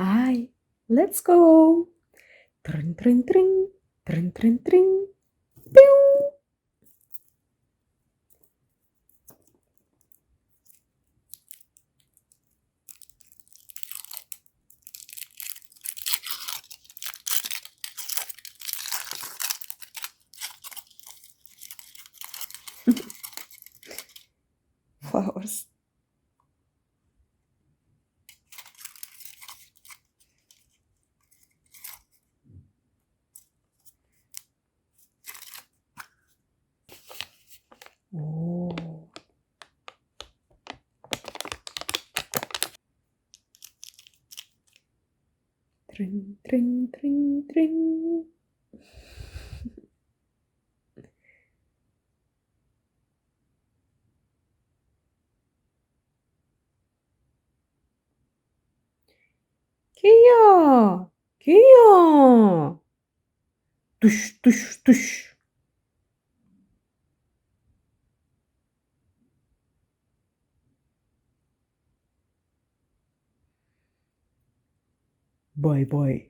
Hi, let's go. Tring, tring, tring, tring, tring, tring. Pew. Flowers. Oh. Tring, tring, tring, tring. Kia, Kia. Tush, tush, tush. Bye, bye.